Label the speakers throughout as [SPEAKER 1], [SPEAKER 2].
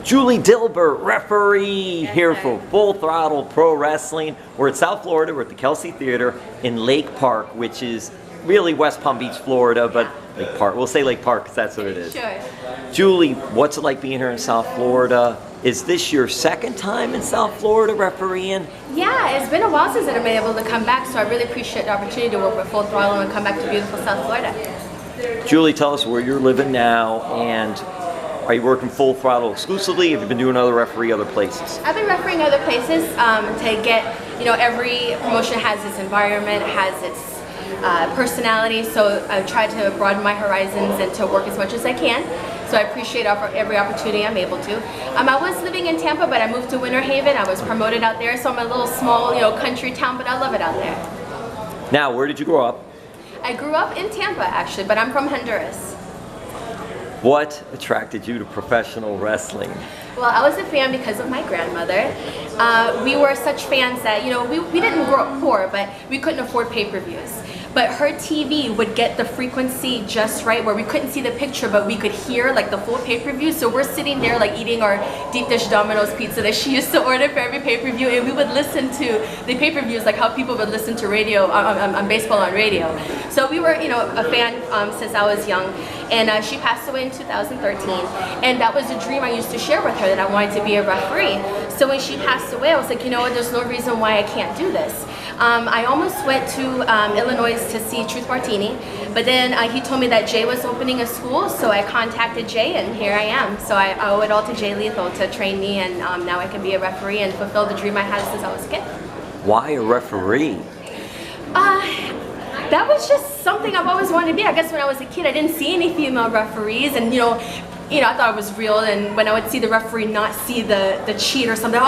[SPEAKER 1] Julie Dilbert, referee, here for Full Throttle Pro Wrestling. We're at South Florida. We're at the Kelsey Theater in Lake Park, which is really West Palm Beach, Florida, but Lake Park. We'll say Lake Park because that's what it is.
[SPEAKER 2] Sure.
[SPEAKER 1] Julie, what's it like being here in South Florida? Is this your second time in South Florida refereeing?
[SPEAKER 2] Yeah, it's been a while since I've been able to come back, so I really appreciate the opportunity to work with Full Throttle and come back to beautiful South Florida.
[SPEAKER 1] Julie, tell us where you're living now, and are you working Full Throttle exclusively? Have you been doing other referee other places?
[SPEAKER 2] I've been refereeing other places to get, every promotion has its environment, has its personality, so I've tried to broaden my horizons and to work as much as I can. So I appreciate every opportunity I'm able to. I was living in Tampa, but I moved to Winter Haven. I was promoted out there, so I'm a little small, country town, but I love it out there.
[SPEAKER 1] Now, where did you grow up?
[SPEAKER 2] I grew up in Tampa, actually, but I'm from Honduras.
[SPEAKER 1] What attracted you to professional wrestling?
[SPEAKER 2] Well, I was a fan because of my grandmother. We were such fans that, we didn't grow up poor, but we couldn't afford pay-per-views. But her TV would get the frequency just right where we couldn't see the picture, but we could hear like the full pay-per-view. So we're sitting there like eating our deep dish Domino's pizza that she used to order for every pay-per-view, and we would listen to the pay-per-views like how people would listen to radio, on baseball on radio. So we were, a fan since I was young. And she passed away in 2013, and that was a dream I used to share with her, that I wanted to be a referee. So when she passed away, I was like, there's no reason why I can't do this. I almost went to Illinois to see Truth Martini, but then he told me that Jay was opening a school, so I contacted Jay, and here I am. So I owe it all to Jay Lethal to train me, and now I can be a referee and fulfill the dream I had since I was a kid.
[SPEAKER 1] Why a referee?
[SPEAKER 2] That was just something I've always wanted to be. I guess when I was a kid, I didn't see any female referees, and I thought it was real. And when I would see the referee not see the cheat or something,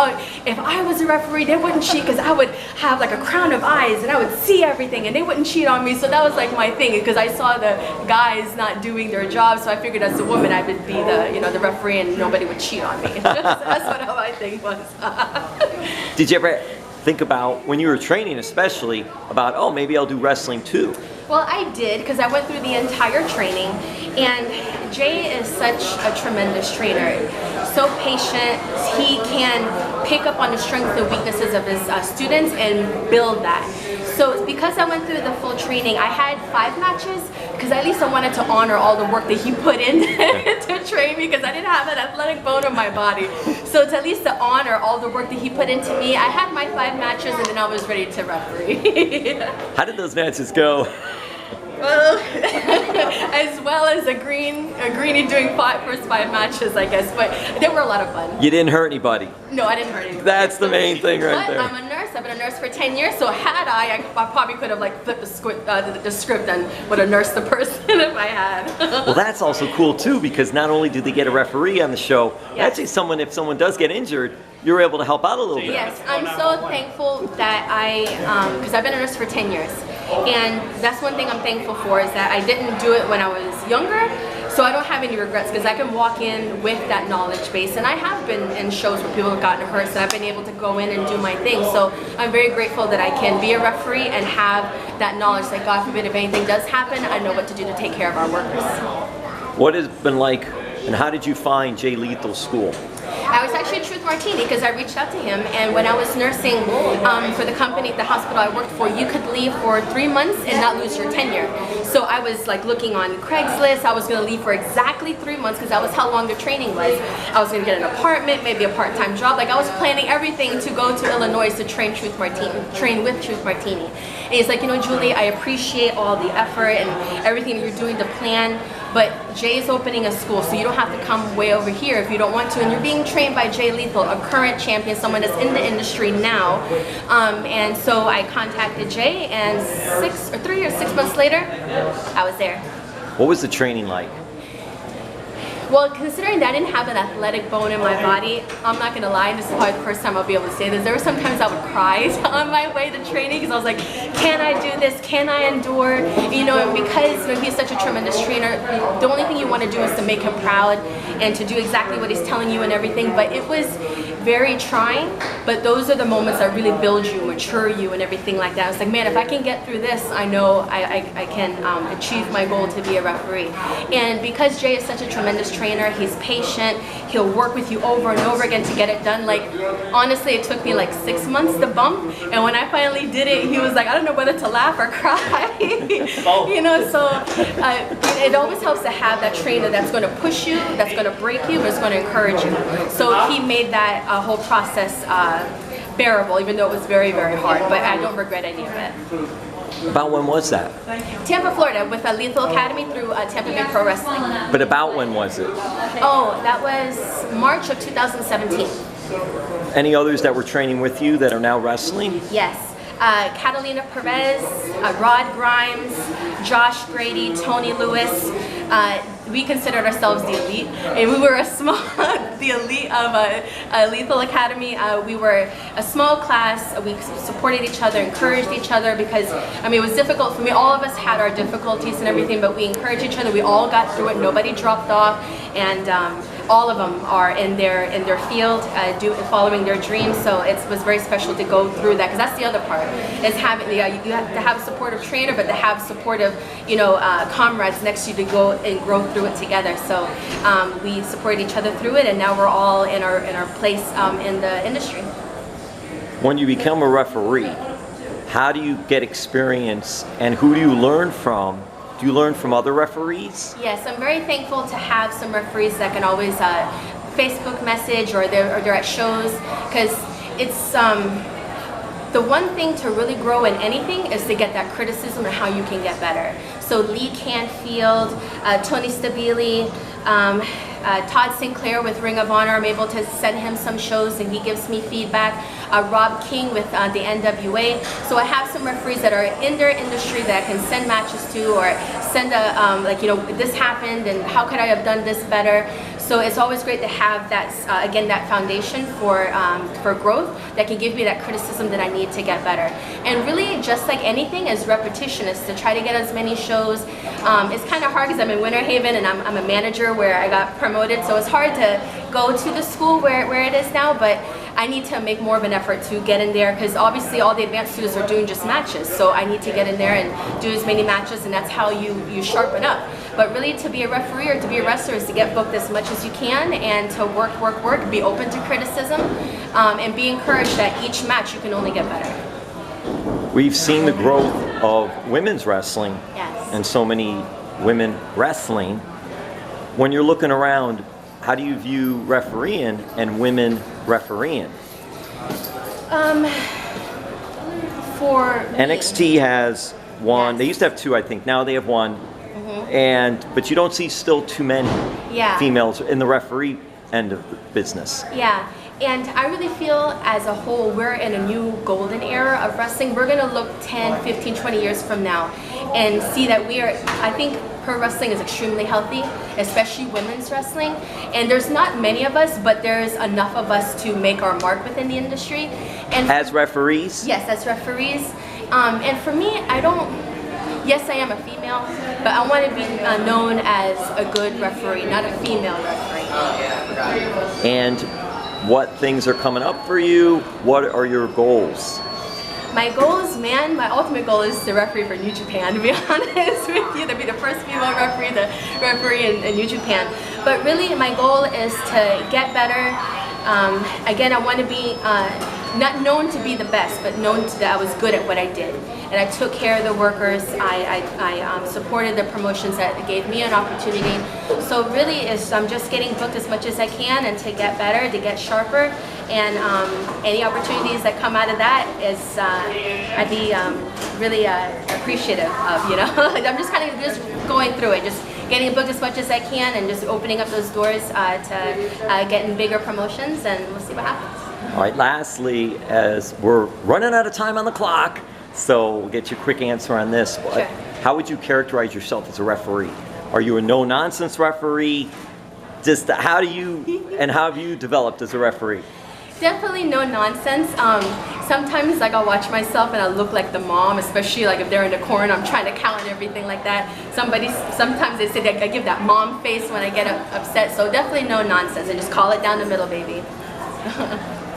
[SPEAKER 2] if I was a referee, they wouldn't cheat because I would have like a crown of eyes and I would see everything, and they wouldn't cheat on me. So that was like my thing, because I saw the guys not doing their job. So I figured as a woman, I would be the referee, and nobody would cheat on me. So that's what my thing was.
[SPEAKER 1] Did you ever think about, when you were training especially, about, oh, maybe I'll do wrestling too?
[SPEAKER 2] Well, I did, because I went through the entire training, and Jay is such a tremendous trainer. So patient, he can pick up on the strengths and weaknesses of his students and build that. So because I went through the full training, I had 5 matches, because at least I wanted to honor all the work that he put in to train me, because I didn't have an athletic bone in my body. So to at least to honor all the work that he put into me, I had my 5 matches, and then I was ready to referee.
[SPEAKER 1] How did those matches go?
[SPEAKER 2] Well, as well as a greenie doing first 5 matches, I guess, but they were a lot of fun.
[SPEAKER 1] You didn't hurt anybody?
[SPEAKER 2] No, I didn't hurt anybody.
[SPEAKER 1] That's the main thing right there.
[SPEAKER 2] I'm a nurse. I've been a nurse for 10 years, so had I probably could have flipped the script and would have nursed the person if I had.
[SPEAKER 1] Well, that's also cool too, because not only do they get a referee on the show,
[SPEAKER 2] yes,
[SPEAKER 1] actually if someone does get injured, you're able to help out a little bit.
[SPEAKER 2] Yes, I'm so thankful that because I've been a nurse for 10 years. And that's one thing I'm thankful for, is that I didn't do it when I was younger, so I don't have any regrets, because I can walk in with that knowledge base. And I have been in shows where people have gotten hurt, so I've been able to go in and do my thing. So I'm very grateful that I can be a referee and have that knowledge that, God forbid, if anything does happen, I know what to do to take care of our workers.
[SPEAKER 1] What has it been like, and how did you find Jay Lethal's school?
[SPEAKER 2] I was actually Truth Martini, because I reached out to him, and when I was nursing for the company, the hospital I worked for, you could leave for 3 months and not lose your tenure. So I was looking on Craigslist. I was going to leave for exactly 3 months, because that was how long the training was. I was going to get an apartment, maybe a part-time job. I was planning everything to go to Illinois to train with Truth Martini. And he's like, Julie, I appreciate all the effort and everything that you're doing to plan, but Jay's opening a school, so you don't have to come way over here if you don't want to. And you're being trained by Jay Lethal, a current champion, someone that's in the industry now. And so I contacted Jay, and 3 or 6 months later, I was there.
[SPEAKER 1] What was the training like?
[SPEAKER 2] Well, considering that I didn't have an athletic bone in my body, I'm not going to lie, this is probably the first time I'll be able to say this. There were sometimes I would cry on my way to training, because I was like, can I do this? Can I endure? And because he's such a tremendous trainer, the only thing you want to do is to make him proud and to do exactly what he's telling you and everything. But it was very trying, but those are the moments that really build you, mature you, and everything like that. I was like, man, if I can get through this, I know I can achieve my goal to be a referee. And because Jay is such a tremendous trainer. He's patient. He'll work with you over and over again to get it done. Like, honestly, it took me like 6 months to bump, and when I finally did it, he was like, I don't know whether to laugh or cry. You know, so it always helps to have that trainer that's going to push you, that's going to break you, but it's going to encourage you. So he made that whole process bearable, even though it was very, very hard, but I don't regret any of it.
[SPEAKER 1] About when was that?
[SPEAKER 2] Tampa, Florida, with a Lethal Academy through Tampa Pro Wrestling.
[SPEAKER 1] But about when was it?
[SPEAKER 2] Oh, that was March of 2017.
[SPEAKER 1] Any others that were training with you that are now wrestling?
[SPEAKER 2] Yes. Catalina Perez, Rod Grimes, Josh Grady, Tony Lewis. We considered ourselves the elite, and we were the elite of Lethal Academy. We were a small class. We supported each other, encouraged each other, because I mean, it was difficult for me. All of us had our difficulties and everything, but we encouraged each other. We all got through it. Nobody dropped off, and all of them are in their field, following their dreams. So it was very special to go through that, because that's the other part, is having you have to have a supportive trainer, but to have supportive, you know, comrades next to you to go and grow through it together. So we supported each other through it, and now we're all in our place in the industry.
[SPEAKER 1] When you become a referee, how do you get experience, and who do you learn from? Do you learn from other referees?
[SPEAKER 2] Yes, I'm very thankful to have some referees that can always Facebook message, or they're at shows, because it's the one thing to really grow in anything is to get that criticism and how you can get better. So Lee Canfield, Tony Stabile, Todd Sinclair with Ring of Honor, I'm able to send him some shows and he gives me feedback. Rob King with the NWA. So I have some referees that are in their industry that I can send matches to, or send like, you know, this happened and how could I have done this better. So it's always great to have that, again, that foundation for growth that can give me that criticism that I need to get better. And really, just like anything, is repetition, is to try to get as many shows. It's kind of hard because I'm in Winter Haven and I'm a manager where I got promoted, so it's hard to go to the school where it is now, but I need to make more of an effort to get in there, because obviously all the advanced students are doing just matches, so I need to get in there and do as many matches, and that's how you sharpen up. But really, to be a referee or to be a wrestler is to get booked as much as you can, and to work, be open to criticism, and be encouraged that each match you can only get better.
[SPEAKER 1] We've seen the growth of women's wrestling,
[SPEAKER 2] yes,
[SPEAKER 1] and so many women wrestling. When you're looking around, how do you view refereeing and women refereeing?
[SPEAKER 2] For me,
[SPEAKER 1] NXT has one.
[SPEAKER 2] Yes.
[SPEAKER 1] They used to have two, I think. Now they have one. But you don't see still too many females in the referee end of the business.
[SPEAKER 2] Yeah, and I really feel as a whole we're in a new golden era of wrestling. We're going to look 10, 15, 20 years from now and see that I think pro wrestling is extremely healthy, especially women's wrestling. And there's not many of us, but there's enough of us to make our mark within the industry. And
[SPEAKER 1] as referees?
[SPEAKER 2] Yes, as referees. And for me, yes, I am a female, but I want to be known as a good referee, not a female referee.
[SPEAKER 1] And what things are coming up for you? What are your goals?
[SPEAKER 2] My goals, man, my ultimate goal is to referee for New Japan, to be honest with you, to be the first female referee to referee in New Japan. But really, my goal is to get better. Again, I want to be not known to be the best, but known that I was good at what I did. And I took care of the workers. I supported the promotions that gave me an opportunity. So really, I'm just getting booked as much as I can, and to get better, to get sharper. And any opportunities that come out of that is, I'd be really appreciative of, you know. I'm just kind of just going through it, just getting booked as much as I can, and just opening up those doors to getting bigger promotions, and we'll see what happens.
[SPEAKER 1] All right, lastly, as we're running out of time on the clock, so we'll get you a quick answer on this.
[SPEAKER 2] Sure.
[SPEAKER 1] How would you characterize yourself as a referee? Are you a no-nonsense referee? Just how have you developed as a referee?
[SPEAKER 2] Definitely no nonsense. Sometimes like I'll watch myself and I look like the mom, especially like if they're in the corner, I'm trying to count and everything like that. Sometimes they say that I give that mom face when I get upset. So definitely no nonsense, and just call it down the middle, baby.